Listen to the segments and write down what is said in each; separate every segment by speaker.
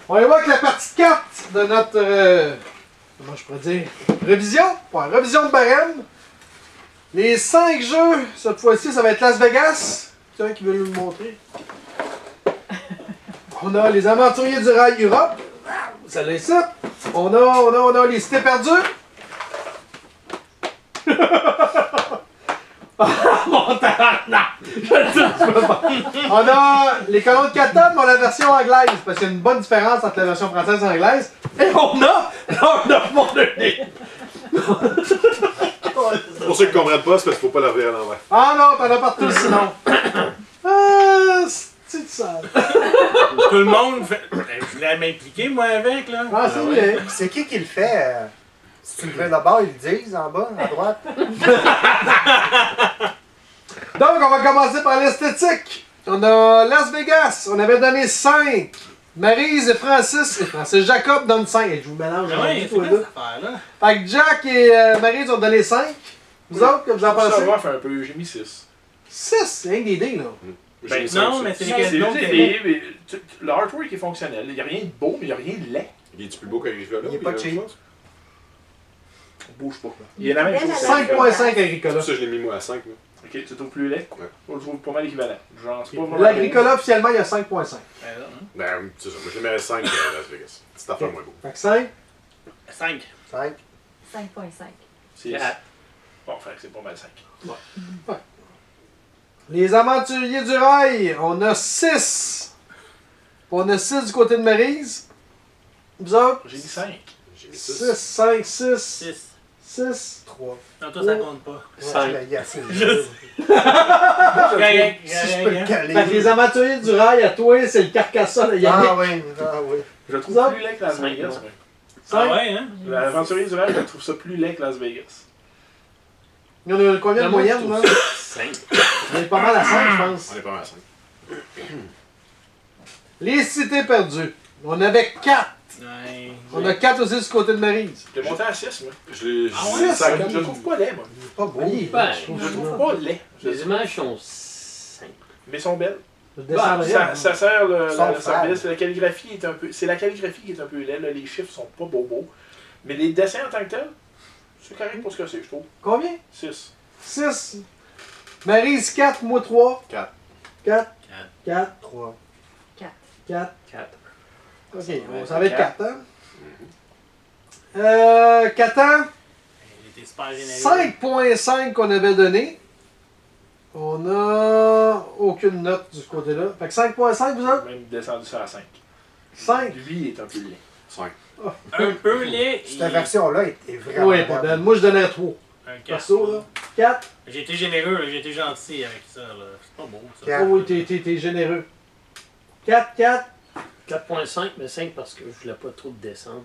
Speaker 1: On y va avec la partie 4 de notre... comment je pourrais dire? Révision? Ouais, révision de barème. Les 5 jeux, cette fois-ci, ça va être Las Vegas. Quelqu'un qui veut nous le montrer. On a les Aventuriers du Rail Europe. Celle-là ici. On a les Cités perdues. Mon tabarnak! On a les colons de Catan, mais on a la version anglaise, parce qu'il y a une bonne différence entre la version française et anglaise. Et on a Lord of Wonderland.
Speaker 2: Pour ceux qui ne comprennent pas, c'est parce qu'il ne faut pas la regarder à l'envers.
Speaker 1: Ah non, t'en as partout sinon. C'est ça.
Speaker 3: Tout le monde fait. Je voulais m'impliquer, moi, avec, là.
Speaker 1: Ah, c'est bien.
Speaker 4: C'est qui le fait? Si tu le fais d'abord, ils le disent en bas, à droite.
Speaker 1: Donc, on va commencer par l'esthétique. On a Las Vegas, on avait donné 5. Maryse et Francis Jacob donnent 5. Je vous mélange
Speaker 3: Oui,
Speaker 1: tous
Speaker 3: c'est
Speaker 1: les
Speaker 3: quoi
Speaker 1: deux.
Speaker 3: cette affaire-là?
Speaker 1: Fait que Jack et Maryse ont donné 5. Vous autres, que vous en
Speaker 5: Ça
Speaker 1: pensez?
Speaker 5: va faire un peu, j'ai mis 6.
Speaker 1: 6, c'est rien que des dés, là.
Speaker 3: Ben,
Speaker 2: J'ai
Speaker 3: non,
Speaker 2: cinq,
Speaker 3: mais
Speaker 2: ça.
Speaker 3: c'est
Speaker 5: C'est
Speaker 3: les
Speaker 5: juste
Speaker 3: noms
Speaker 5: des dés, mais le artwork est fonctionnel. Il n'y a rien de beau, mais il n'y a rien de laid.
Speaker 2: Il est-tu plus beau qu'Agricola?
Speaker 4: Il est pas cheap.
Speaker 5: On bouge pas. Il y a la même chose.
Speaker 1: 5.5 Agricola.
Speaker 2: Ça, je l'ai mis moi à 5. Moi.
Speaker 5: Ok, tu trouves plus laid?
Speaker 2: Ouais.
Speaker 5: On le trouve pas mal équivalent. Genre, c'est pas vraiment.
Speaker 1: L'Agricola, officiellement, il y a 5.5.
Speaker 2: Ben, c'est ça. Moi, je l'ai mis à 5 à Las Vegas. Petite affaire moins beau.
Speaker 1: Fait que 5.
Speaker 3: 5.
Speaker 4: 5.
Speaker 6: 5.5.
Speaker 5: C'est bon, fait que c'est pas mal 5.
Speaker 1: Les Aventuriers du Rail, on a 6. On a 6 du côté de Maryse. Vous autres?
Speaker 5: J'ai mis 5.
Speaker 2: J'ai mis
Speaker 1: 6,
Speaker 2: 6.
Speaker 1: 5, 6,
Speaker 3: 6.
Speaker 1: 6.
Speaker 4: 3.
Speaker 3: Non, toi, ça compte pas.
Speaker 4: Il y a assez.
Speaker 3: Juste.
Speaker 4: Si je peux le caler.
Speaker 1: Fait que les Aventuriers du Rail, à toi, c'est le Carcassonne à Yannick.
Speaker 4: Ah oui.
Speaker 5: Je le trouve
Speaker 1: Ça?
Speaker 5: plus laid que Las
Speaker 3: Cinq,
Speaker 5: Vegas.
Speaker 3: ouais.
Speaker 5: moi.
Speaker 3: Ah ouais, hein?
Speaker 5: L'aventurier du rêve, je trouve ça plus laid que Las Vegas.
Speaker 1: Il y en a combien de moyenne, là?
Speaker 3: 5.
Speaker 1: On est pas mal à 5, je pense.
Speaker 2: On est pas mal à 5.
Speaker 1: Les Cités perdues. On avait 4.
Speaker 3: Ouais.
Speaker 1: On a 4 aussi du côté de Maryse.
Speaker 5: Je l'ai monté à 6, moi.
Speaker 2: Je l'ai.
Speaker 3: Ah
Speaker 2: j'ai
Speaker 3: ouais?
Speaker 2: mis 5.
Speaker 5: Je le trouve pas laid, moi.
Speaker 4: Il est pas beau.
Speaker 1: Oui,
Speaker 7: Ben,
Speaker 5: Je le trouve pas laid.
Speaker 7: Les images sont simples.
Speaker 5: Mais ils sont belles.
Speaker 1: je descendrai.
Speaker 5: Ça sert le
Speaker 4: Sans
Speaker 5: service.
Speaker 4: fade.
Speaker 5: La calligraphie est un peu. C'est la calligraphie qui est un peu laide. Là. Les chiffres sont pas beaux. Mais les dessins en tant que tels, c'est correct pour ce que c'est, je trouve.
Speaker 1: Combien?
Speaker 5: 6.
Speaker 1: 6. Maryse 4, moi 3.
Speaker 2: 4.
Speaker 1: 4. 4.
Speaker 4: 3.
Speaker 6: 4.
Speaker 1: 4.
Speaker 7: 4.
Speaker 1: Ok, bon, ça va être 4, hein? Catan,
Speaker 3: Il était super généreux.
Speaker 1: 5.5 qu'on avait donné. On a aucune note du côté-là. Fait que 5.5, vous autres?
Speaker 5: Même descendu ça à 5.
Speaker 1: 5.
Speaker 5: Lui est un peu laid.
Speaker 2: 5.
Speaker 3: Un peu laid.
Speaker 4: Cette version-là est vraiment
Speaker 1: Oui,
Speaker 4: belle.
Speaker 1: moi je donnais 3.
Speaker 3: Un 4.
Speaker 1: Perso, là. 4.
Speaker 3: J'ai été généreux, là. J'ai été gentil avec ça, là. C'est pas beau, ça.
Speaker 4: Quatre.
Speaker 1: Oh oui, t'es généreux. 4, 4.
Speaker 7: 4.5, mais 5 parce que je voulais pas trop de descendre.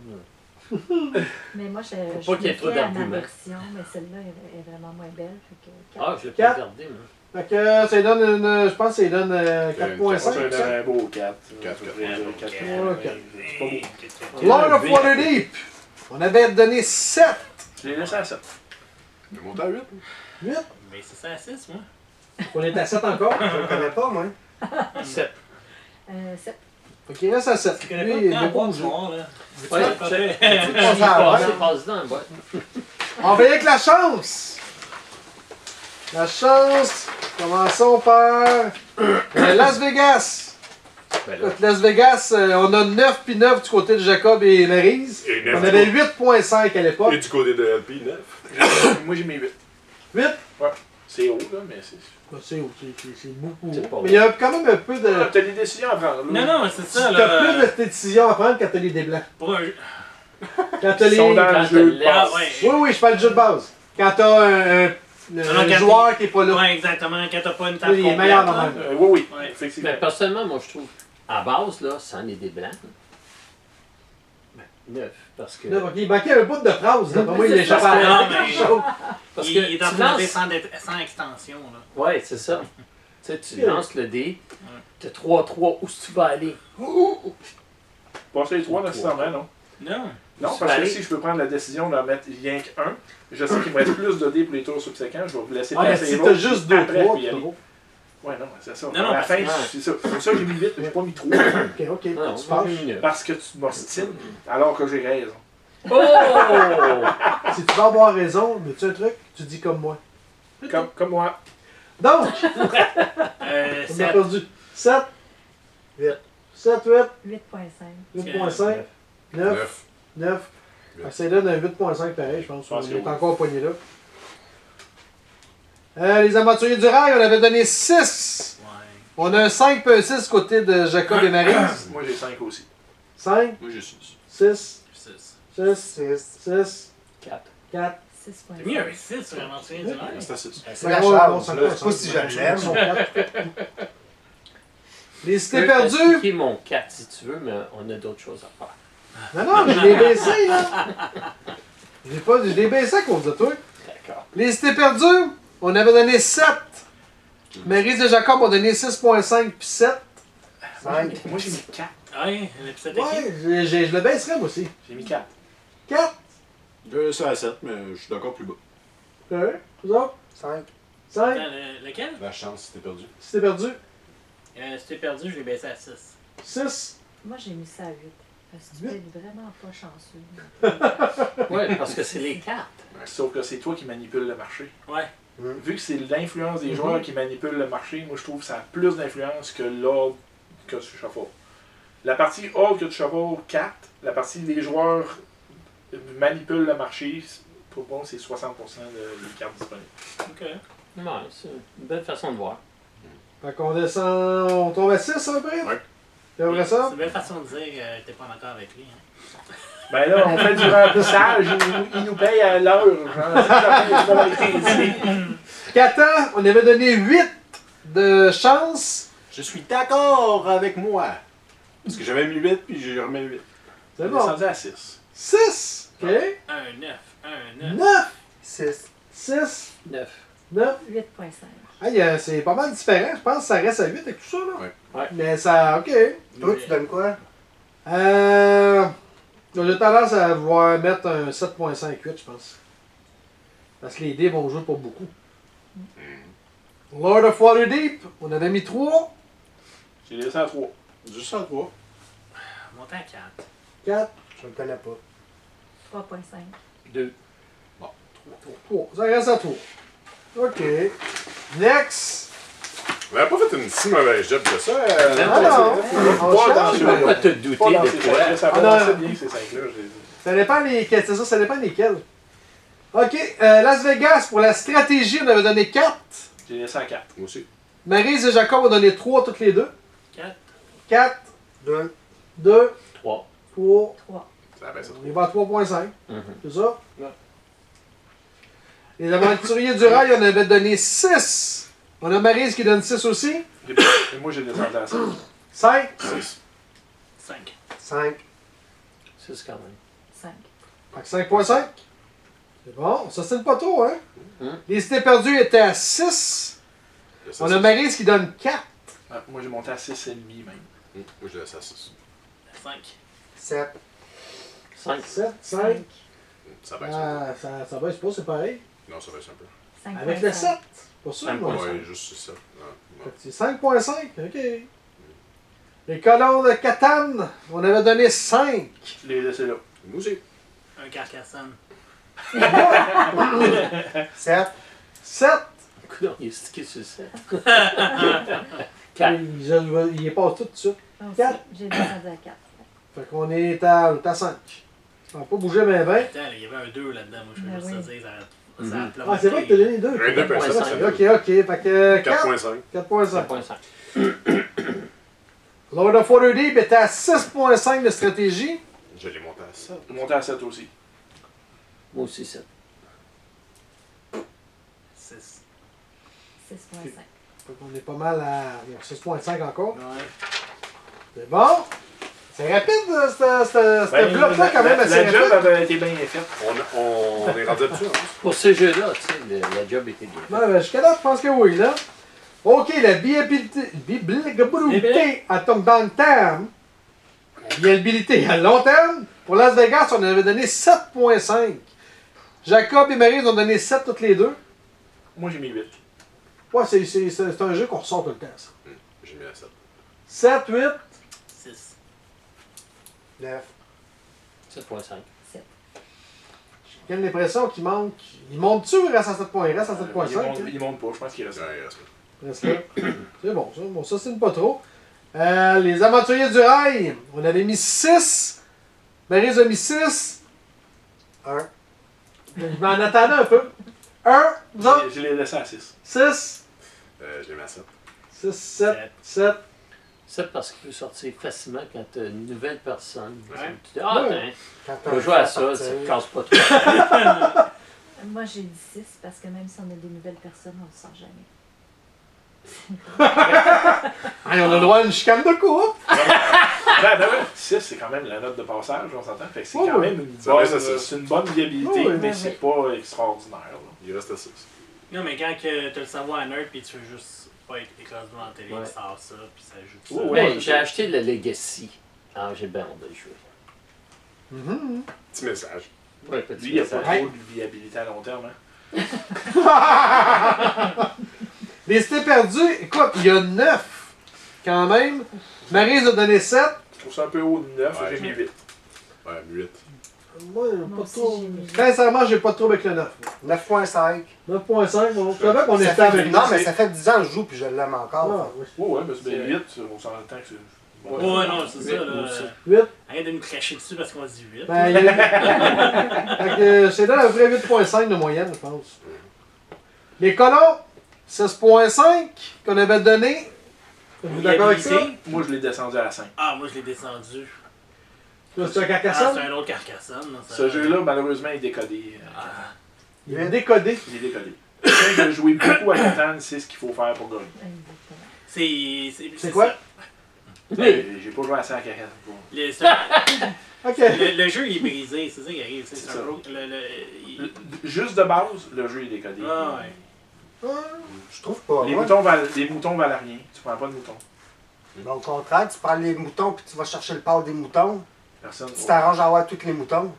Speaker 6: Mais moi, je
Speaker 7: Faut pas qu'il y ait
Speaker 6: me
Speaker 7: trop
Speaker 6: fie à ma
Speaker 7: d'arguments.
Speaker 6: version, mais celle-là est vraiment moins belle. Fait que 4.
Speaker 7: Ah, je l'ai
Speaker 1: Quatre.
Speaker 7: pas regardé, moi.
Speaker 1: Fait que ça lui donne une. Je pense que ça lui donne
Speaker 5: Ça
Speaker 1: 4.5.
Speaker 5: donne
Speaker 1: ça.
Speaker 5: un beau 4.
Speaker 2: 4.
Speaker 5: C'est pas beau.
Speaker 1: Lord of Waterdeep. On avait donné 7.
Speaker 5: Je l'ai laissé à 7.
Speaker 2: Il est monté à 8.
Speaker 1: 8.
Speaker 3: Mais c'est ça à 6, moi.
Speaker 1: On est à 7 encore.
Speaker 4: Je le connais pas, moi.
Speaker 7: 7.
Speaker 6: 7.
Speaker 1: Fait qu'il reste à 7.
Speaker 3: Tu connais
Speaker 1: Lui,
Speaker 3: pas
Speaker 1: il
Speaker 3: le
Speaker 1: est
Speaker 3: temps
Speaker 1: beaucoup
Speaker 3: de
Speaker 1: joué.
Speaker 3: soir, là.
Speaker 7: Ouais,
Speaker 3: pas fait.
Speaker 7: passe dans la boîte.
Speaker 1: On va y avec la chance. La chance. Commençons par Las Vegas.
Speaker 7: Ben là,
Speaker 1: Las Vegas, on a 9 puis 9 du côté de Jacob et Maryse.
Speaker 2: Et 9
Speaker 1: On avait 8.5 à l'époque.
Speaker 2: Et du côté de LP, 9.
Speaker 5: Moi j'ai mis 8.
Speaker 1: 8?
Speaker 5: C'est haut, là, mais c'est.
Speaker 1: C'est haut, c'est beaucoup.
Speaker 7: C'est pas
Speaker 1: Mais il y a quand même un peu de...
Speaker 5: Ah, t'as des décisions à prendre.
Speaker 3: Non, non, c'est ça,
Speaker 1: T'as
Speaker 3: là.
Speaker 1: plus de décisions à prendre quand t'as les dés blancs.
Speaker 3: Pour un.
Speaker 1: Quand t'as les...
Speaker 5: Sont dans le
Speaker 7: quand
Speaker 5: jeu
Speaker 7: t'as
Speaker 5: de
Speaker 7: l'air-
Speaker 5: base.
Speaker 3: Ah, ouais.
Speaker 1: Oui, oui, je parle du jeu de base. Quand t'as un
Speaker 3: quand
Speaker 1: joueur qui est pas là.
Speaker 3: Ouais, exactement. Quand t'as pas une
Speaker 1: Oui,
Speaker 3: table
Speaker 1: il est
Speaker 3: complète,
Speaker 1: meilleur
Speaker 3: là.
Speaker 1: normal.
Speaker 5: Oui,
Speaker 3: Ouais.
Speaker 5: effectivement.
Speaker 7: mais personnellement, moi, je trouve, à base, là, c'en est des blancs. 9. Parce que.
Speaker 1: Là, donc, il manquait un bout de phrase. Là. Moi, il échappe à
Speaker 3: Non,
Speaker 1: la
Speaker 3: mais-
Speaker 7: Parce
Speaker 3: il
Speaker 7: que
Speaker 3: est en
Speaker 7: tu
Speaker 3: train de
Speaker 7: lances.
Speaker 3: sans extension, là.
Speaker 7: Ouais, c'est ça. Tu sais, tu
Speaker 1: Ok.
Speaker 7: lances le dé, t'as 3-3, où est-ce que tu vas aller?
Speaker 5: Passer les 3 nécessairement, non.
Speaker 3: Non.
Speaker 5: Non,
Speaker 7: Tu
Speaker 5: parce
Speaker 7: vas
Speaker 5: que
Speaker 7: aller-
Speaker 5: si je peux prendre la décision d'en mettre rien qu'un, je sais qu'il me reste plus de dés pour les tours subséquents, je vais vous laisser
Speaker 1: Ah, mais
Speaker 5: passer
Speaker 1: si
Speaker 5: les
Speaker 1: t'as
Speaker 5: autres,
Speaker 1: juste
Speaker 5: puis
Speaker 1: 2
Speaker 5: après,
Speaker 1: 3,
Speaker 5: je peux y aller. Ouais, non, c'est ça.
Speaker 3: Non,
Speaker 5: À
Speaker 3: non,
Speaker 5: la
Speaker 3: parce
Speaker 5: fin,
Speaker 7: que-
Speaker 5: c'est ça. Pour ça, j'ai mis 8, mais j'ai pas mis 3.
Speaker 1: Ok.
Speaker 7: Non,
Speaker 1: Tu
Speaker 7: moi,
Speaker 1: fâches.
Speaker 7: j'ai mis 9.
Speaker 5: Parce que tu m'ostines, alors que j'ai raison.
Speaker 7: Oh!
Speaker 1: Si tu veux avoir raison, mais tu as un truc, tu dis comme moi.
Speaker 5: Comme moi.
Speaker 1: Donc, on a
Speaker 3: 7.
Speaker 1: perdu 7,
Speaker 4: 8.
Speaker 1: 7, 8,
Speaker 6: 8.5.
Speaker 1: 8.5, 9, 9.
Speaker 2: Huit.
Speaker 1: Ça donne un 8.5 pareil, je pense.
Speaker 5: Je pense
Speaker 1: On
Speaker 5: que
Speaker 1: est
Speaker 5: oui.
Speaker 1: encore poigné là. Les aventuriers du rail, on avait donné 6.
Speaker 3: Ouais.
Speaker 1: On a un 5 et un 6 côté de Jacob et Maryse.
Speaker 5: Moi, j'ai 5 aussi.
Speaker 1: 5,
Speaker 2: Moi, j'ai 6.
Speaker 1: 6,
Speaker 3: 6.
Speaker 1: 6,
Speaker 4: 6.
Speaker 1: 6,
Speaker 7: 4.
Speaker 1: 4.
Speaker 6: 6.5.
Speaker 3: T'as mis un 6 sur l'avancée du rail?
Speaker 2: C'est à 6.
Speaker 4: C'est la chance, là. C'est pas si je l'aime.
Speaker 1: Les
Speaker 7: Je
Speaker 1: cités
Speaker 7: peux
Speaker 1: perdues.
Speaker 7: expliquer mon 4 si tu veux, mais on a d'autres choses à faire.
Speaker 1: Non, mais je l'ai baissé, là. Je l'ai baissé à cause de toi.
Speaker 7: D'accord.
Speaker 1: Les cités perdues, on avait donné 7. Maryse et Jacob ont donné 6.5 puis 7.
Speaker 4: 5.
Speaker 5: Moi, j'ai mis 4.
Speaker 3: Ouais, un épisode d'équipe.
Speaker 1: Ouais, je le baisserais, moi aussi.
Speaker 5: J'ai mis 4.
Speaker 1: 4.
Speaker 2: C'est à 7, mais je suis d'accord plus bas.
Speaker 1: 1, vous autres?
Speaker 4: 5.
Speaker 1: 5.
Speaker 3: Attends, lequel?
Speaker 2: La chance, si t'es perdu.
Speaker 1: Cités perdues.
Speaker 3: Si t'es perdu, je l'ai baissé à 6.
Speaker 1: 6.
Speaker 6: Moi, j'ai mis ça à 8. Parce que tu peux être vraiment pas chanceux.
Speaker 7: Ouais, parce que c'est les cartes.
Speaker 5: Sauf que c'est toi qui manipules le marché.
Speaker 3: Ouais.
Speaker 5: Vu que c'est l'influence des joueurs qui manipulent le marché, moi je trouve que ça a plus d'influence que l'ordre que tu chapeaux. La partie ordre que tu chapeaux 4, la partie des joueurs manipulent le marché, pour moi c'est 60% des cartes disponibles.
Speaker 3: Ok.
Speaker 7: Ouais, c'est une belle façon de voir.
Speaker 1: Fait qu'on descend. On tombe à 6 à peu près?
Speaker 2: Ouais.
Speaker 1: Puis après ça?
Speaker 3: C'est une belle façon de dire que t'es pas d'accord avec lui. Hein.
Speaker 5: Ben là, on fait du remplissage, il nous paye à l'heure. Genre.
Speaker 1: Catan, on avait donné 8 de chance.
Speaker 2: Je suis d'accord avec moi. Parce que j'avais mis 8, puis j'ai remis 8.
Speaker 1: C'est
Speaker 5: On est
Speaker 1: bon.
Speaker 5: descendu à 6.
Speaker 1: 6. OK.
Speaker 3: 1, 9. 1, 9.
Speaker 1: 9.
Speaker 4: 6.
Speaker 1: 6.
Speaker 7: 9.
Speaker 1: 9.
Speaker 6: 8.5.
Speaker 1: Ah, c'est pas mal différent. Je pense que ça reste à 8 avec tout ça, là.
Speaker 2: Ouais.
Speaker 7: Ouais.
Speaker 1: Mais ça, OK.
Speaker 4: Toi, tu donnes quoi?
Speaker 1: J'ai tendance à vouloir mettre un 7.58, je pense. Parce que les dés vont jouer pour beaucoup. Lord of Waterdeep, on avait mis 3.
Speaker 5: J'ai laissé à 3.
Speaker 2: Juste à 3.
Speaker 3: Monté à 4.
Speaker 1: 4,
Speaker 4: Je ne connais pas.
Speaker 6: 3.5.
Speaker 7: 2.
Speaker 1: 3. Ça reste à 3. OK. Next.
Speaker 2: On n'avait pas fait une si mauvaise job que ça.
Speaker 1: Ah non. On
Speaker 5: Pas dans
Speaker 1: change.
Speaker 5: ce
Speaker 7: Pourquoi te douter
Speaker 5: Pas dans
Speaker 7: de
Speaker 5: ces
Speaker 7: toi?
Speaker 5: 5-là, ça
Speaker 1: Ah,
Speaker 5: commençait
Speaker 1: non.
Speaker 5: bien ces 5-là.
Speaker 1: Ça dépend lesquels. C'est ça, ça dépend lesquels. OK. Las Vegas, pour la stratégie, on avait donné 4.
Speaker 5: J'ai laissé à 4.
Speaker 2: Moi aussi.
Speaker 1: Maryse et Jacob ont donné 3 toutes les deux.
Speaker 3: 4.
Speaker 1: 4,
Speaker 4: 2.
Speaker 1: 2,
Speaker 7: 3.
Speaker 1: 3.
Speaker 6: 3.
Speaker 2: Ça baisse à
Speaker 1: On y va à 3.5.
Speaker 7: Mhm.
Speaker 1: C'est ça?
Speaker 7: Ouais.
Speaker 1: Les aventuriers du rail, on avait donné 6. On a Maryse qui donne 6 aussi.
Speaker 5: Et moi, j'ai descendu à 5.
Speaker 1: 5.
Speaker 2: 6.
Speaker 3: 5.
Speaker 4: 5.
Speaker 7: 6 quand même.
Speaker 6: 5.
Speaker 1: Fait que 5.5. C'est bon. Ça, c'est pas trop, hein?
Speaker 7: Mhm.
Speaker 1: Les cités perdues étaient à 6. On a Maryse qui donne 4.
Speaker 5: Ah, moi, j'ai monté à 6,5 même.
Speaker 2: Moi, je laisse à 6.
Speaker 3: 5.
Speaker 4: 7.
Speaker 7: 5.
Speaker 1: 7, 5.
Speaker 6: 5.
Speaker 2: Ça baisse un
Speaker 1: Ah, ça baisse pas, c'est pareil.
Speaker 2: peu. Non, ça baisse un peu.
Speaker 6: 5.
Speaker 1: Avec le 7. Pour ça,
Speaker 7: 5.5.
Speaker 1: moi.
Speaker 2: Ouais, juste c'est ça.
Speaker 1: Fait que c'est 5.5. OK. Les colons de Catane, on avait donné 5.
Speaker 5: Je l'ai laissé là.
Speaker 2: Moi aussi.
Speaker 3: Un Carcassonne.
Speaker 4: 7.
Speaker 1: 7.
Speaker 7: Écoute, il est stické sur 7. 4.
Speaker 1: Il est pas tout de suite. Quatre.
Speaker 6: J'ai descendu à 4.
Speaker 1: Fait qu'on est à 5. Ça va pas bouger mais 20.
Speaker 3: Attends, il y avait un 2 là-dedans. Moi, je veux
Speaker 6: Ben
Speaker 3: juste
Speaker 6: oui.
Speaker 3: te dire, ça a
Speaker 7: Mhm.
Speaker 1: Ah, c'est vrai que t'as donné 2.
Speaker 2: Un 2 personnes, ça
Speaker 1: Ok,
Speaker 2: fait
Speaker 1: ok. Fait que 4.
Speaker 2: 4.5.
Speaker 1: 4.5.
Speaker 7: 5.5.
Speaker 1: Lord of Waterdeep était à 6.5 de stratégie.
Speaker 2: Je l'ai monté à 7.
Speaker 5: J'ai monté à 7 aussi.
Speaker 7: Moi aussi 7.
Speaker 3: 6.
Speaker 6: 6.5.
Speaker 1: Fait qu'on est pas mal à 6.5 encore.
Speaker 3: Ouais.
Speaker 1: C'est bon. C'est rapide, ce bloc-là, quand même, assez
Speaker 5: La job
Speaker 1: rapide.
Speaker 5: avait été bien faite.
Speaker 2: On est rendu là-dessus, hein?
Speaker 7: Pour ce jeu-là, tu sais, la job était bien.
Speaker 1: Non, mais jusqu'à là, je pense que oui, là. OK, la viabilité à long terme. La viabilité à long terme. Pour Las Vegas, on avait donné 7.5. Jacob et Maryse ont donné 7 toutes les deux.
Speaker 5: Moi, j'ai mis 8.
Speaker 1: Ouais, c'est un jeu qu'on ressort tout le temps, ça.
Speaker 2: J'ai mis à 7.
Speaker 1: 7, 8.
Speaker 3: 6.
Speaker 4: 9.
Speaker 7: 7.5.
Speaker 1: J'ai l'impression qu'il manque. Il monte-tu ou il reste à 7 points? Il reste à
Speaker 5: Il
Speaker 1: 7.5.
Speaker 5: monte,
Speaker 1: hein?
Speaker 5: il monte pas, je pense qu'il reste.
Speaker 2: Ouais, il reste là.
Speaker 1: Il reste là. C'est bon, ça. Bon, ça, c'est pas trop. Les aventuriers du rail. On avait mis 6. Maryse a mis 6.
Speaker 4: 1.
Speaker 1: Je m'en attendais un peu. 1, vous autres?
Speaker 5: Je l'ai laissé à 6.
Speaker 1: 6.
Speaker 2: Je l'ai mis à 7.
Speaker 1: 6, 7, 7.
Speaker 7: 7 parce qu'il peut sortir facilement quand tu as une nouvelle personne.
Speaker 3: Ouais.
Speaker 7: Tu dis, ah,
Speaker 1: Ouais.
Speaker 7: tiens,
Speaker 4: Quand
Speaker 7: on va jouer à ça, ça te casse pas trop.
Speaker 6: Moi, j'ai dit 6 parce que même si on a des nouvelles personnes, on ne le sort jamais.
Speaker 1: Hey, on a le droit à une chicane de coupe.
Speaker 5: Ben, 6, c'est quand même la note de passage, on s'entend. Fait que c'est
Speaker 1: Ouais,
Speaker 5: quand
Speaker 1: ouais.
Speaker 5: même une
Speaker 2: Ça
Speaker 5: bonne,
Speaker 2: reste à six.
Speaker 5: c'est une bonne viabilité,
Speaker 1: Ouais, ouais.
Speaker 5: mais c'est pas extraordinaire. Là.
Speaker 2: Il reste à 6.
Speaker 3: Non, mais quand tu as le savoir à neutre puis tu veux juste pas être écrasé devant la télé,
Speaker 7: Ouais.
Speaker 3: tu sors ça puis ça ajoute ça.
Speaker 5: Ouais, ouais.
Speaker 7: Ben, j'ai acheté le Legacy. Ah, j'ai bien hâte de le jouer.
Speaker 1: Mhm.
Speaker 2: Petit message.
Speaker 7: Ouais, petit
Speaker 5: Lui, il n'y a pas
Speaker 7: message.
Speaker 5: trop de viabilité à long terme. Hein.
Speaker 1: Les cités perdues, écoute, il y a 9 quand même. Maryse a donné 7.
Speaker 5: Je trouve ça un peu haut de 9,
Speaker 2: Ouais.
Speaker 5: j'ai mis 8.
Speaker 2: Ouais, 8.
Speaker 1: Moi,
Speaker 6: Moi
Speaker 1: pas
Speaker 6: aussi,
Speaker 1: trop.
Speaker 6: j'ai mis-
Speaker 1: Sincèrement, j'ai pas de trouble avec le 9.
Speaker 4: 9.5.
Speaker 1: 9.5, bon, c'est vrai qu'on est
Speaker 4: Ça
Speaker 1: stable
Speaker 4: fait,
Speaker 1: avec
Speaker 4: non,
Speaker 1: ça.
Speaker 4: mais ça fait 10 ans que je joue puis je l'aime encore.
Speaker 1: Ah, oui.
Speaker 5: Ouais, mais c'est 8, on s'en entend que c'est.
Speaker 3: Ouais, non, c'est ça. Là.
Speaker 1: 8.
Speaker 3: Arrête de nous cracher dessus parce qu'on dit 8.
Speaker 1: Ben, il y a... Fait que, c'est dans un vrai 8.5 de moyenne, je pense. Les colons, 6.5 qu'on avait donné. Vous d'accord avec ça?
Speaker 3: Viabilité.
Speaker 5: Moi, je l'ai descendu à la 5.
Speaker 3: Ah, moi je l'ai descendu.
Speaker 1: Ça, c'est un
Speaker 3: Ah,
Speaker 1: Carcassonne?
Speaker 3: c'est un autre Carcassonne. là, ça.
Speaker 5: Ce jeu-là, malheureusement, est décodé.
Speaker 3: Ah.
Speaker 1: Il est décodé.
Speaker 5: Il est décodé. Quelqu'un qui a joué beaucoup à Catan, c'est ce qu'il faut faire pour gagner.
Speaker 6: Exactement.
Speaker 1: C'est quoi?
Speaker 3: ça.
Speaker 5: J'ai pas joué assez à Catan.
Speaker 3: Le,
Speaker 1: Ok.
Speaker 3: le jeu il est brisé, c'est ça qui arrive. C'est
Speaker 5: C'est
Speaker 3: un
Speaker 5: ça.
Speaker 3: jeu- il-
Speaker 5: Juste de base, le jeu est décodé.
Speaker 3: Ah, ouais.
Speaker 4: Je trouve pas.
Speaker 5: Les
Speaker 4: Moi,
Speaker 5: moutons valent rien. Tu prends pas de moutons.
Speaker 4: au contraire, tu prends les moutons puis tu vas chercher le pâle des moutons.
Speaker 5: Personne.
Speaker 4: Tu t'arranges à avoir tous les moutons.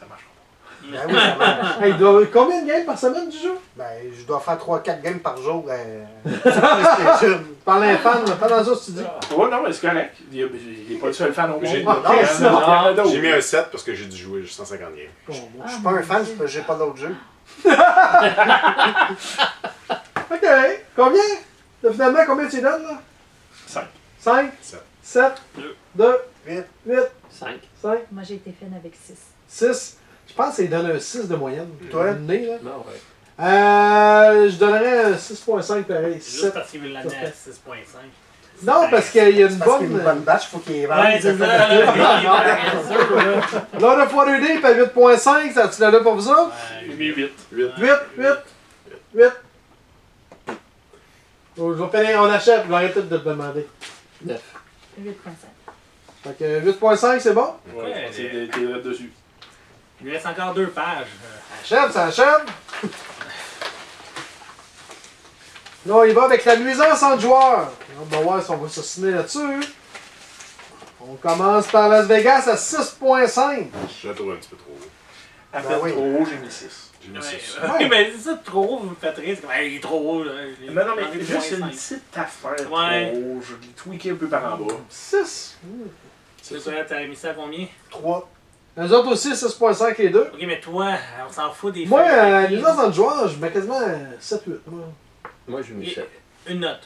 Speaker 5: Ça marche pas.
Speaker 4: Ben oui, ça marche.
Speaker 1: Hey, il doit avoir combien de games par semaine du jeu?
Speaker 4: Ben, je dois faire 3-4 games par jour. Sur PlayStation.
Speaker 1: Par les fans, pas dans ça, tu dis.
Speaker 5: Ouais, non, mais c'est correct. Il est pas le seul fan au monde.
Speaker 2: J'ai-
Speaker 5: Il y en a-
Speaker 1: Ah,
Speaker 5: il y en a d'autres.
Speaker 2: J'ai mis un 7 parce que j'ai dû jouer juste 150 games.
Speaker 1: Bon, bon.
Speaker 4: Je suis pas un fan, c'est parce que j'ai pas d'autres jeux.
Speaker 1: Ok. Combien? Là, finalement, combien tu donnes, là?
Speaker 5: 5.
Speaker 1: 5,
Speaker 2: 7.
Speaker 1: 7, 2,
Speaker 4: 8.
Speaker 1: 8,
Speaker 7: 5.
Speaker 1: 5,
Speaker 6: Moi, j'ai été fine avec 6.
Speaker 1: 6. Je pense qu'il donne un 6 de moyenne.
Speaker 4: Toi?
Speaker 1: Né, là.
Speaker 7: Non, ouais.
Speaker 1: Je donnerais un 6.5 pareil.
Speaker 3: C'est juste
Speaker 1: 7.
Speaker 3: parce qu'il veut l'amener à 6.5.
Speaker 1: Non, parce qu'il y a une
Speaker 4: C'est parce qu'il y a
Speaker 1: bonne.
Speaker 4: une bonne batch, il faut qu'il y ait
Speaker 3: Ouais, c'est ça. là,
Speaker 1: Lord of Water Day, à 8.5, ça tu l'as là pour vous autres?
Speaker 5: J'ai mis 8.
Speaker 2: 8.
Speaker 1: 8, 8, 8. Oh, je vais finir, on achète, je vais arrêter de te demander.
Speaker 7: 9.
Speaker 6: 8.5.
Speaker 1: Fait que 8.5, c'est bon?
Speaker 3: Ouais,
Speaker 5: T'es là dessus.
Speaker 3: Il lui reste encore 2 pages.
Speaker 1: Achève, ça achève. Là, on y va avec la nuisance entre joueurs. On va voir si on va s'assiner là-dessus. On commence par Las Vegas à 6.5.
Speaker 2: Je la trouve un petit peu trop haut.
Speaker 5: À
Speaker 4: Ben
Speaker 5: peine
Speaker 4: oui.
Speaker 5: trop haut, j'ai mis 6.
Speaker 2: J'ai mis
Speaker 3: Ouais,
Speaker 2: 6.
Speaker 3: mais c'est ça trop, vous me faites rire. C'est comme, hey, il est trop haut. Là.
Speaker 5: Mais non, mais
Speaker 3: Enlevé
Speaker 5: juste une
Speaker 3: 0.5.
Speaker 5: petite affaire
Speaker 3: Ouais.
Speaker 5: trop haut. Je l'ai tweaké un peu par en bas.
Speaker 1: 6.
Speaker 3: C'est ça, t'as mis ça à combien?
Speaker 4: 3.
Speaker 1: Les autres aussi, 6.5 les deux.
Speaker 3: Ok, mais toi, on s'en fout des
Speaker 1: Moi,
Speaker 3: feuilles.
Speaker 1: nuisance entre joueurs, je mets quasiment 7-8.
Speaker 7: Moi, j'ai mis 7.
Speaker 3: Une note.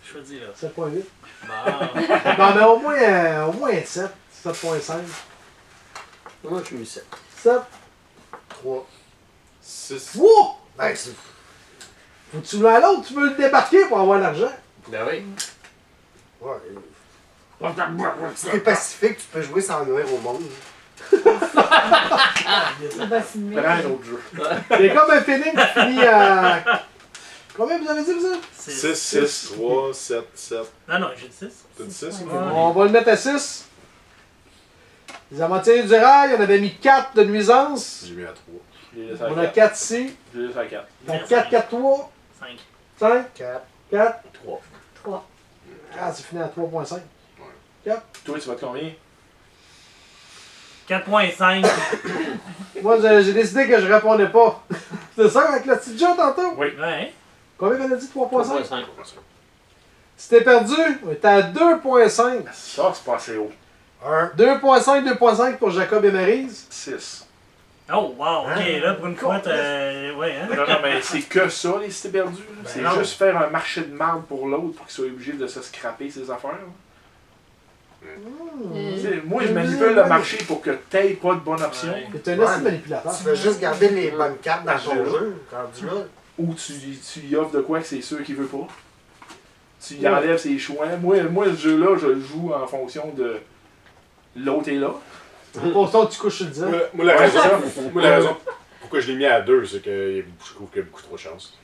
Speaker 3: Choisis là.
Speaker 1: 7.8.
Speaker 3: Bon.
Speaker 1: Non, mais au moins 7. 7.5.
Speaker 7: Moi, j'ai mis 7.
Speaker 1: 7.
Speaker 4: 3.
Speaker 2: 6.
Speaker 1: Wouh!
Speaker 4: Ben, c'est.
Speaker 1: Faut que tu veux à l'autre, tu veux le débarquer pour avoir l'argent.
Speaker 7: Ben oui.
Speaker 4: Ouais. Si t'es pacifique, tu peux jouer sans nuire au monde.
Speaker 6: Ça va signer.
Speaker 5: Prends un autre jeu.
Speaker 1: C'est comme un feeling qui finit à. Combien vous avez dit, vous autres?
Speaker 2: 6, 6, 3, 7, 7.
Speaker 3: Non, non, j'ai dit 6.
Speaker 2: T'as dit 6?
Speaker 1: On va le mettre à 6. Les aventuriers du rail, on avait mis 4 de nuisance.
Speaker 2: J'ai mis à 3.
Speaker 5: Je l'ai laissé à
Speaker 1: On a
Speaker 5: 4.
Speaker 1: 4 ici.
Speaker 5: Je l'ai laissé à 4.
Speaker 1: Donc 4, 4, 3,
Speaker 3: 5.
Speaker 1: 5,
Speaker 4: 4.
Speaker 1: 4.
Speaker 7: 3.
Speaker 6: 3.
Speaker 1: Ah, c'est fini à 3.5.
Speaker 5: Toi, tu vas te combien?
Speaker 3: 4.5.
Speaker 1: Moi, j'ai décidé que je répondais pas. C'est ça avec le petit jeu tantôt?
Speaker 5: Oui.
Speaker 3: Ouais.
Speaker 1: Combien qu'on a dit? 3.5?
Speaker 7: 3.5.
Speaker 1: Si t'es perdu, on est à 2.5.
Speaker 5: Ça, c'est pas assez haut.
Speaker 4: 1.
Speaker 1: 2.5 pour Jacob et Maryse.
Speaker 5: 6.
Speaker 3: Oh, wow, ok,
Speaker 4: Hein?
Speaker 3: là, pour une fois, ouais, hein?
Speaker 5: Non, non, mais c'est que ça, les cités perdues. Là.
Speaker 4: Ben
Speaker 5: C'est
Speaker 4: non.
Speaker 5: juste faire un marché de marde pour l'autre pour qu'il soit obligé de se scraper ses affaires. Là. Tu sais, moi, je manipule le marché pour que t'aies pas de bonne option.
Speaker 3: Ouais.
Speaker 1: T'es un
Speaker 4: Ouais,
Speaker 1: assez
Speaker 4: mais
Speaker 1: manipulateur.
Speaker 4: Tu veux juste garder les bonnes cartes dans ton jeu, rendu là.
Speaker 5: Ou tu y offres de quoi que c'est sûr qu'il veut pas. Tu y enlèves ses choix. Moi, ce jeu-là, je le joue en fonction de l'autre est là.
Speaker 1: Pour ça, tu couches sur le divan.
Speaker 2: Moi, la
Speaker 5: Ouais,
Speaker 2: raison,
Speaker 5: c'est ça.
Speaker 2: moi, la raison pourquoi je l'ai mis à 2, c'est que je trouve qu'il y a beaucoup trop de chance.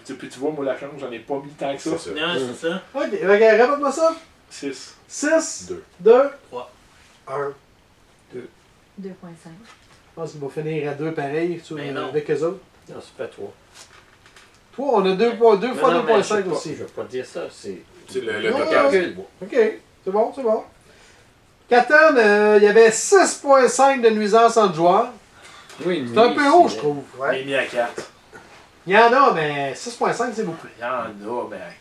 Speaker 5: Puis tu vois, moi, la chance, j'en ai pas mis tant que ça.
Speaker 2: C'est ça.
Speaker 3: Non, c'est ça.
Speaker 1: Ok, regarde, répète-moi ça.
Speaker 5: 6.
Speaker 1: 6,
Speaker 2: 2.
Speaker 1: 2.
Speaker 4: 1.
Speaker 6: 2.5.
Speaker 1: Je pense qu'il va finir à 2 pareil
Speaker 3: Ben non.
Speaker 1: avec eux autres.
Speaker 7: Non, c'est pas 3.
Speaker 1: Toi, on a 2 fois 2.5 aussi.
Speaker 7: Je vais pas dire ça, c'est...
Speaker 2: C'est le
Speaker 1: Non,
Speaker 2: total.
Speaker 1: non.
Speaker 2: c'est bon.
Speaker 1: Ok, c'est bon, c'est bon. Catan, il y avait 6.5 de nuisance entre joueurs.
Speaker 7: Oui,
Speaker 1: C'est un peu haut, je trouve.
Speaker 5: J'ai
Speaker 4: Ouais.
Speaker 5: mis à 4.
Speaker 1: Il y en a, mais 6.5, c'est beaucoup.
Speaker 5: Il y en a, mais à 4.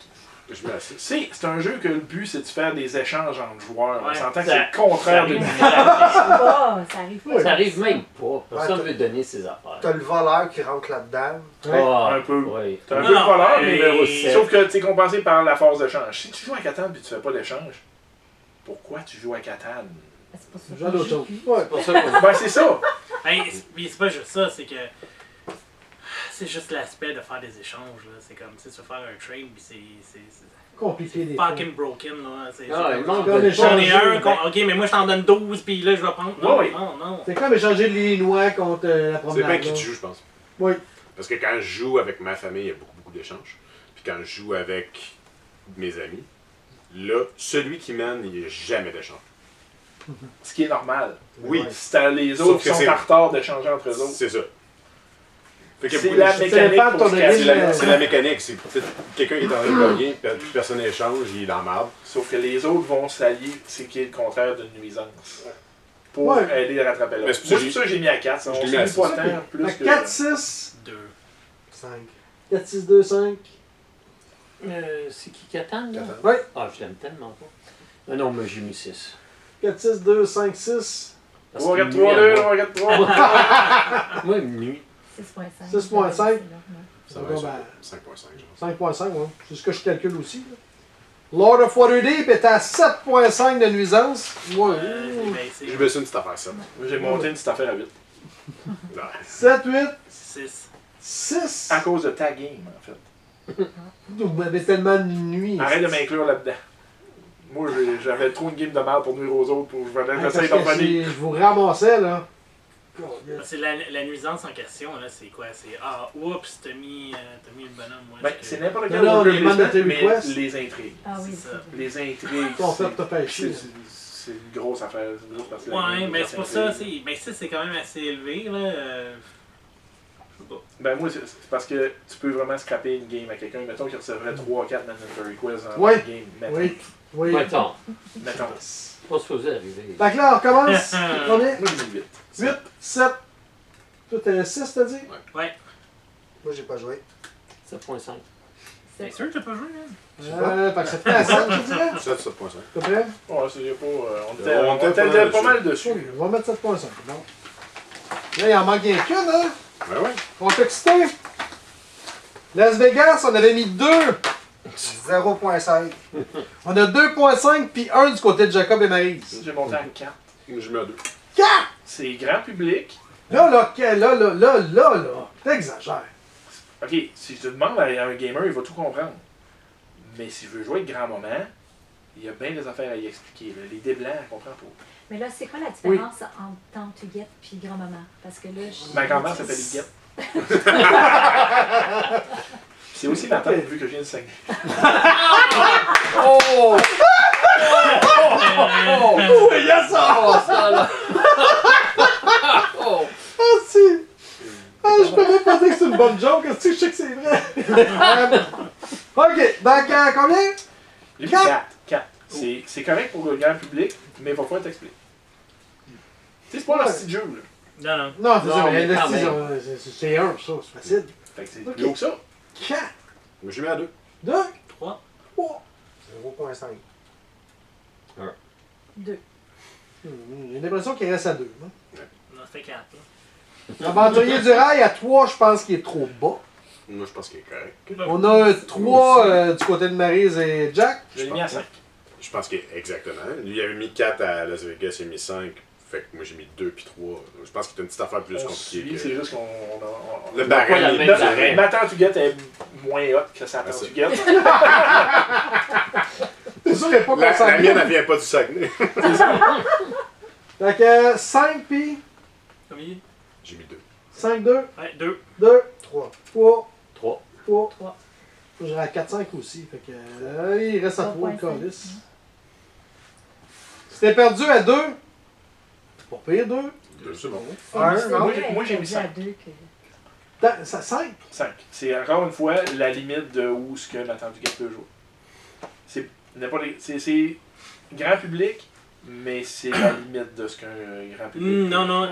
Speaker 2: Je mets à 6.
Speaker 5: C'est un jeu que le but, c'est de faire des échanges entre joueurs. On
Speaker 3: Ouais,
Speaker 5: s'entend que
Speaker 3: ça-
Speaker 5: c'est le contraire de
Speaker 3: ça
Speaker 5: l'univers.
Speaker 6: Ça arrive pas.
Speaker 7: Ça arrive même pas. Personne
Speaker 4: Ouais,
Speaker 7: veut donner ses affaires.
Speaker 4: T'as le voleur qui rentre là-dedans.
Speaker 1: Ouais.
Speaker 7: Ah,
Speaker 5: Un peu.
Speaker 7: oui.
Speaker 5: T'as un
Speaker 3: Non,
Speaker 5: peu de
Speaker 3: non,
Speaker 5: voleur,
Speaker 3: mais-
Speaker 5: mais sauf que t'es compensé par la phase d'échange. Si tu joues à Catan et tu fais pas d'échange, pourquoi tu joues à Catan?
Speaker 6: C'est pas ça.
Speaker 1: J'ai d'autres choses. Ouais.
Speaker 7: C'est pour ça qu'on...
Speaker 5: Ben c'est ça!
Speaker 3: Puis c'est pas juste ça, c'est que. C'est juste l'aspect de faire des échanges, là. C'est comme, tu sais, tu veux faire un trade, puis c'est
Speaker 1: Compliqué des fois.
Speaker 3: fucking broken, là. C'est
Speaker 7: Ah,
Speaker 3: c'est
Speaker 7: il
Speaker 3: comme-
Speaker 7: manque
Speaker 1: Comme
Speaker 7: de...
Speaker 1: échange.
Speaker 3: J'en ai un,
Speaker 1: Ben-
Speaker 3: ok, mais moi je t'en donne 12, puis là je vais prendre. Non,
Speaker 5: Oui.
Speaker 3: non, non.
Speaker 1: C'est comme échanger les noix contre la
Speaker 2: Ça
Speaker 1: promenade.
Speaker 2: dépend qui
Speaker 1: là.
Speaker 2: tu joues, je pense.
Speaker 1: Oui.
Speaker 2: Parce que quand je joue avec ma famille, il y a beaucoup d'échanges. Puis quand je joue avec mes amis, là, celui qui mène, il n'y a jamais d'échange.
Speaker 5: Ce qui est normal.
Speaker 2: Oui,
Speaker 5: Si t'as les
Speaker 2: Sauf
Speaker 5: autres qui
Speaker 2: que
Speaker 5: sont
Speaker 2: c'est-
Speaker 5: en retard d'échanger entre eux autres.
Speaker 2: c'est ça. Fait que
Speaker 5: C'est
Speaker 2: vous-
Speaker 5: la
Speaker 1: c'est
Speaker 5: mécanique
Speaker 1: pas
Speaker 5: pour
Speaker 1: ton
Speaker 5: se
Speaker 1: origine.
Speaker 5: casser la
Speaker 2: c'est la mécanique. C'est peut-être quelqu'un qui est en train de gagner, puis personne n'échange, il est dans la marde.
Speaker 5: Sauf que les autres vont s'allier, c'est qui est le contraire d'une nuisance. Pour
Speaker 1: Ouais.
Speaker 5: aider à rattraper l'autre.
Speaker 2: Mais
Speaker 5: Moi, c'est pour ça que j'ai mis à 4.
Speaker 2: Je
Speaker 5: On
Speaker 2: l'ai
Speaker 5: s'est
Speaker 2: mis à
Speaker 5: mis pas
Speaker 2: six.
Speaker 5: tant plus
Speaker 1: Fait
Speaker 5: que...
Speaker 1: 4, 6,
Speaker 3: 2.
Speaker 4: 5.
Speaker 1: 4, 6, 2, 5.
Speaker 7: C'est qui Catan, là?
Speaker 2: Catan.
Speaker 1: Oui.
Speaker 7: Ah, je l'aime tellement pas. Non, mais j'ai mis 6.
Speaker 1: 4, 6, 2, 5, 6.
Speaker 5: 3, 4, 3, 2, 3, 4, 3.
Speaker 7: Moi, une nuit.
Speaker 6: 6.5.
Speaker 1: 6.5.
Speaker 6: C'est normal.
Speaker 2: Ça
Speaker 1: va
Speaker 2: va
Speaker 1: être
Speaker 2: être 5.5, genre.
Speaker 1: 5.5, ouais. C'est ce que je calcule aussi. Là. Lord of Waterdeep est à 7.5 de nuisance. Ouais.
Speaker 2: J'ai baissé une petite affaire, ça.
Speaker 5: J'ai monté une petite affaire à 8.
Speaker 2: Ouais.
Speaker 1: 7, 8,
Speaker 3: 6.
Speaker 1: 6.
Speaker 5: À cause de ta game, en fait.
Speaker 1: Vous m'avez tellement de nuit.
Speaker 5: Arrête de m'inclure là-dedans. Moi, j'avais trop une game de merde pour nuire aux autres. Pour
Speaker 1: Ouais, parce
Speaker 5: j'essaye
Speaker 1: que
Speaker 5: d'en revenir.
Speaker 1: je vous ramassais, là.
Speaker 3: C'est la nuisance en question, là, c'est quoi? C'est ah, oups, t'as mis le bonhomme, moi.
Speaker 5: Ben,
Speaker 3: je-
Speaker 5: c'est n'importe
Speaker 1: Non,
Speaker 5: quel
Speaker 1: non,
Speaker 5: worker
Speaker 1: les mandatory
Speaker 5: placement,
Speaker 1: requests.
Speaker 5: mais les intrigues.
Speaker 6: Ah oui,
Speaker 3: C'est ça.
Speaker 6: c'est
Speaker 5: Les intrigues,
Speaker 1: Ton frère t'a fait
Speaker 5: c'est
Speaker 1: chier.
Speaker 5: c'est une grosse affaire. C'est une grosse partie de la
Speaker 3: Ouais,
Speaker 5: game,
Speaker 3: mais
Speaker 5: les
Speaker 3: c'est pour ça,
Speaker 5: intrigues.
Speaker 3: ben ça c'est quand même assez élevé, là. Je sais pas.
Speaker 5: Ben moi, c'est parce que tu peux vraiment scraper une game à quelqu'un. Mettons qu'il recevrait 3-4 mandatory requests en
Speaker 1: Oui.
Speaker 5: game. Mettons.
Speaker 1: Oui. Oui.
Speaker 7: Attends,
Speaker 5: Mettons.
Speaker 7: c'est pas supposé arriver.
Speaker 1: Fait que là, on commence. Combien?
Speaker 5: Moi, j'ai mis 8.
Speaker 1: 8, 7. Toi, t'as 6, t'as dit?
Speaker 3: Ouais.
Speaker 4: Moi, j'ai pas joué.
Speaker 7: 7.5.
Speaker 3: T'es sûr que t'as pas joué, là?
Speaker 1: Fait que ça fait à 7, je dirais.
Speaker 2: 7.5.
Speaker 1: À peu près.
Speaker 5: Ouais, c'est pas. On
Speaker 2: On
Speaker 5: était
Speaker 2: était
Speaker 5: pas
Speaker 2: pas
Speaker 5: mal
Speaker 2: mal
Speaker 5: dessus.
Speaker 1: Ok, on va mettre 7.5. Bon. Là, il en manque rien qu'une, hein?
Speaker 2: Ben ouais.
Speaker 1: On t'a excité. Las Vegas, on avait mis 2.
Speaker 4: 0.5.
Speaker 1: On a 2.5 puis 1 du côté de Jacob et Maryse.
Speaker 5: J'ai monté à 4.
Speaker 2: Moi, je mets à 2.
Speaker 1: 4!
Speaker 5: C'est grand public.
Speaker 1: Là, t'exagères.
Speaker 5: Ok, si je te demande à un gamer, il va tout comprendre. Mais si je veux jouer avec grand moment, il y a bien des affaires à y expliquer. Là. Les dés blancs, elle comprend pas.
Speaker 6: Mais là, c'est quoi la différence entre tante Huguette puis grand-maman? Parce que là, je...
Speaker 5: Ma grand-mère s'appelle Huguette. C'est aussi ma tante, vu que je viens de Saguenay.
Speaker 1: Oh! Oh, yes, ça!
Speaker 7: Oh!
Speaker 1: Ah, si! Ah, je peux même pas dire que c'est une bonne joke, est-ce que je sais que c'est vrai? Ok, donc combien?
Speaker 5: J'ai mis
Speaker 1: Quatre.
Speaker 5: 4. 4. C'est correct pour le grand public, mais il va falloir t'expliquer. Tu sais, c'est pas
Speaker 1: Ouais.
Speaker 5: un petit jeu, là.
Speaker 3: Non, non.
Speaker 1: Non, c'est
Speaker 7: Non,
Speaker 1: ça, mais
Speaker 7: mais
Speaker 1: le
Speaker 7: quand
Speaker 1: style,
Speaker 7: même.
Speaker 1: c'est 1, ça, c'est facile.
Speaker 5: Fait que c'est
Speaker 1: Ok.
Speaker 5: plus haut que ça.
Speaker 1: 4.
Speaker 2: Moi, j'ai mis à 2.
Speaker 1: 2.
Speaker 3: 3.
Speaker 1: 3.
Speaker 4: 0.5.
Speaker 6: 2.
Speaker 1: J'ai l'impression qu'il reste à 2. Hein?
Speaker 3: On a fait 4.
Speaker 1: L'aventurier du rail à 3, je pense qu'il est trop bas.
Speaker 2: Moi, je pense qu'il est correct.
Speaker 1: On a 3 du côté de Maryse et Jack.
Speaker 5: Je l'ai mis à 5.
Speaker 2: Je pense qu'il est exactement. Lui, il avait mis 4 à Las Vegas, il a mis 5. Fait que moi, j'ai mis 2 puis 3. Je pense qu'il y a une petite affaire plus
Speaker 5: On
Speaker 2: compliquée.
Speaker 5: suit,
Speaker 2: que-
Speaker 5: c'est juste qu'on...
Speaker 2: Le
Speaker 7: pas la
Speaker 2: barème,
Speaker 7: même
Speaker 2: il est
Speaker 7: barème.
Speaker 5: Ma tantuguette est moins haute que sa
Speaker 2: Ah, ça.
Speaker 5: tantuguette.
Speaker 1: C'est sûr qu'il n'y a pas
Speaker 2: La
Speaker 1: concentré.
Speaker 2: mienne, elle vient pas du Saguenay.
Speaker 1: Fait que 5 puis
Speaker 3: Combien?
Speaker 2: J'ai mis 2.
Speaker 1: 5, 2,
Speaker 3: Ouais, 2.
Speaker 1: 2,
Speaker 4: 3.
Speaker 1: 3,
Speaker 7: 3.
Speaker 1: 3.
Speaker 6: 3.
Speaker 1: J'irai à 4, 5 aussi. Fait que il reste à 3 le
Speaker 6: 3.5.
Speaker 1: calice. Si t'es perdu à 2, c'est pas pire 2.
Speaker 2: 2, c'est bon.
Speaker 5: Moi, j'ai mis 5.
Speaker 6: à 2 que...
Speaker 1: Ça 5.
Speaker 5: 5. C'est encore une fois la limite de où ce que ma tantuguette peut jouer. C'est n'importe... C'est grand public, mais c'est la limite de ce qu'un grand public
Speaker 3: Non, non,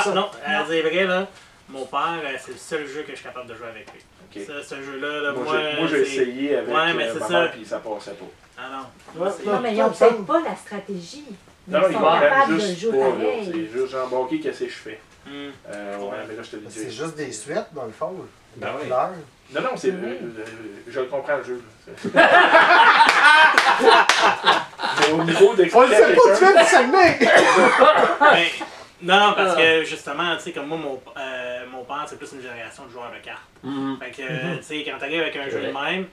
Speaker 1: ça-
Speaker 3: non, c'est vrai, là. Mon père, c'est le seul jeu que je suis capable de jouer avec lui.
Speaker 5: Ok.
Speaker 3: Ça, ce jeu-là, là,
Speaker 5: Moi, j'ai
Speaker 3: c'est-
Speaker 5: essayé avec
Speaker 3: Ouais, mais c'est
Speaker 5: ma
Speaker 3: ça.
Speaker 5: mère, puis ça passait pas.
Speaker 3: Ah non.
Speaker 1: Ouais,
Speaker 3: C'est-
Speaker 6: Non, mais ils n'ont peut-être pas la stratégie. Mais
Speaker 5: Non,
Speaker 6: ils
Speaker 5: ils
Speaker 6: sont
Speaker 5: comprennent
Speaker 6: capables de
Speaker 5: juste
Speaker 6: jouer
Speaker 5: pas, là.
Speaker 6: pareil.
Speaker 5: C'est juste Jean-Baptiste, qu'est-ce que je fais?
Speaker 3: Hmm.
Speaker 5: Ouais, mais là, je te dis.
Speaker 4: C'est juste des suites, dans le fond.
Speaker 7: Ben oui.
Speaker 4: Couleurs.
Speaker 5: Non, non, c'est. Je le comprends, le jeu. Mais au niveau
Speaker 1: On le
Speaker 5: d'expliquer à
Speaker 1: sait pas, tu
Speaker 5: quelqu'un.
Speaker 1: fais du Saguenay!
Speaker 3: Ben, non, parce que justement, tu sais, comme moi, mon père, c'est plus une génération de joueurs de cartes. Fait que, tu sais, quand t'arrives avec un jeu de même,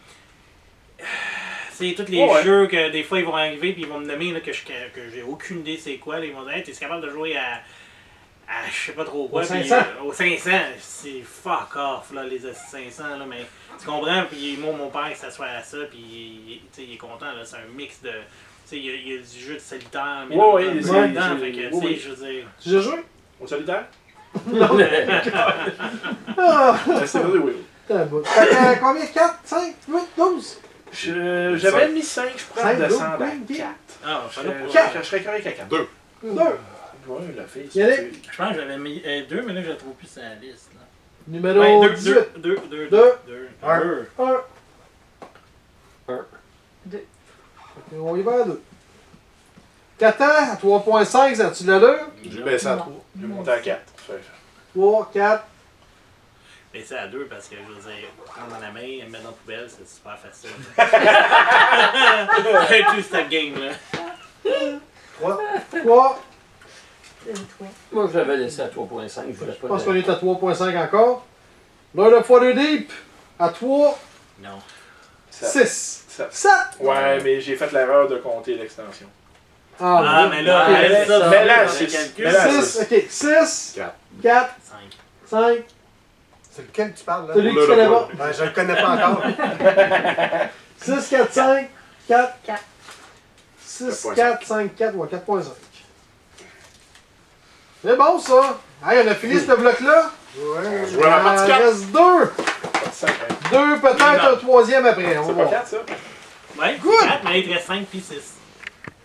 Speaker 3: c'est tous les
Speaker 5: Ouais.
Speaker 3: jeux que des fois ils vont arriver puis ils vont me nommer là, que j'ai aucune idée c'est quoi. Là, ils vont dire, hey, t'es capable de jouer à je sais pas trop quoi.
Speaker 1: Au
Speaker 3: puis,
Speaker 1: 500.
Speaker 3: au 500, c'est fuck off, là, les 500, là, mais tu comprends, puis moi, mon père, il s'assoit à ça, puis tu sais, il est content, là, c'est un mix de. Tu sais, il y a du jeu de solitaire, mais
Speaker 5: Ouais,
Speaker 3: dedans,
Speaker 5: c'est-
Speaker 3: dedans,
Speaker 5: c'est-
Speaker 3: fait que,
Speaker 5: oui,
Speaker 3: tu sais,
Speaker 5: oui.
Speaker 3: je veux dire.
Speaker 1: Tu as joué?
Speaker 5: Au solitaire?
Speaker 1: Ah!
Speaker 5: C'est vrai, oui.
Speaker 1: T'as un bout. Fait que combien? 4, 5, 8, 12?
Speaker 5: J'avais mis 5, je pourrais
Speaker 1: 5,
Speaker 5: descendre
Speaker 1: 12,
Speaker 5: à
Speaker 1: 15.
Speaker 5: 4.
Speaker 3: Ah, je sais pas.
Speaker 1: Quatre.
Speaker 5: Je serais correct à 4.
Speaker 2: 2.
Speaker 1: 2.
Speaker 5: Ouais, la fille.
Speaker 1: Yannick?
Speaker 3: Je pense que j'avais mis 2, mais là, je la trouve plus sur la liste. Là.
Speaker 1: Numéro 18.
Speaker 3: 2.
Speaker 1: 1.
Speaker 6: 2.
Speaker 1: On y va à 2. Catan à 3.5, ça tu l'allure?
Speaker 2: J'ai baissé à
Speaker 6: Non.
Speaker 2: 3.
Speaker 5: Je vais monter à 4.
Speaker 1: 3, 4.
Speaker 3: Mais c'est à 2 parce que, je veux dire, prendre dans la main et me mettre dans la poubelle, c'est super facile. Tout cette game-là.
Speaker 4: 3.
Speaker 1: 3.
Speaker 6: 3.
Speaker 7: Moi, je l'avais laissé à 3.5. Je voulais
Speaker 1: Je
Speaker 7: pas
Speaker 1: pense
Speaker 7: de-
Speaker 1: qu'on est à 3.5 encore. Lord of Waterdeep à 3,
Speaker 3: Non.
Speaker 1: 6,
Speaker 5: 7.
Speaker 1: 7.
Speaker 5: Ouais, mais j'ai fait l'erreur de compter l'extension.
Speaker 3: Ah, mais là,
Speaker 7: Ouais,
Speaker 3: elle, ça,
Speaker 5: mais là,
Speaker 3: dans
Speaker 5: c'est-
Speaker 3: le calcul.
Speaker 5: mais là,
Speaker 1: 6, ok. 6,
Speaker 2: 4.
Speaker 1: 4,
Speaker 3: 5.
Speaker 1: 5.
Speaker 4: C'est lequel tu parles, là?
Speaker 1: Celui que
Speaker 2: Lord
Speaker 1: tu
Speaker 2: of
Speaker 1: connais pas.
Speaker 2: Waterdeep.
Speaker 4: Ben, je le connais pas encore.
Speaker 1: 6, 4, 5, 4.
Speaker 6: 4.
Speaker 1: 6,
Speaker 2: 4.5.
Speaker 1: 4, 5, 4, ouais, 4.5. C'est bon ça! Hey, on a fini ce bloc-là.
Speaker 4: Ouais.
Speaker 2: Je vois la
Speaker 1: Il
Speaker 2: partie
Speaker 1: en
Speaker 2: 4.
Speaker 1: reste 2.
Speaker 5: Pas de 5, hein.
Speaker 1: 2, peut-être un troisième après. On
Speaker 5: C'est
Speaker 1: va
Speaker 5: pas
Speaker 1: voir.
Speaker 5: 4, ça?
Speaker 3: Ouais,
Speaker 1: Good.
Speaker 3: 4, mais il te reste 5 puis 6.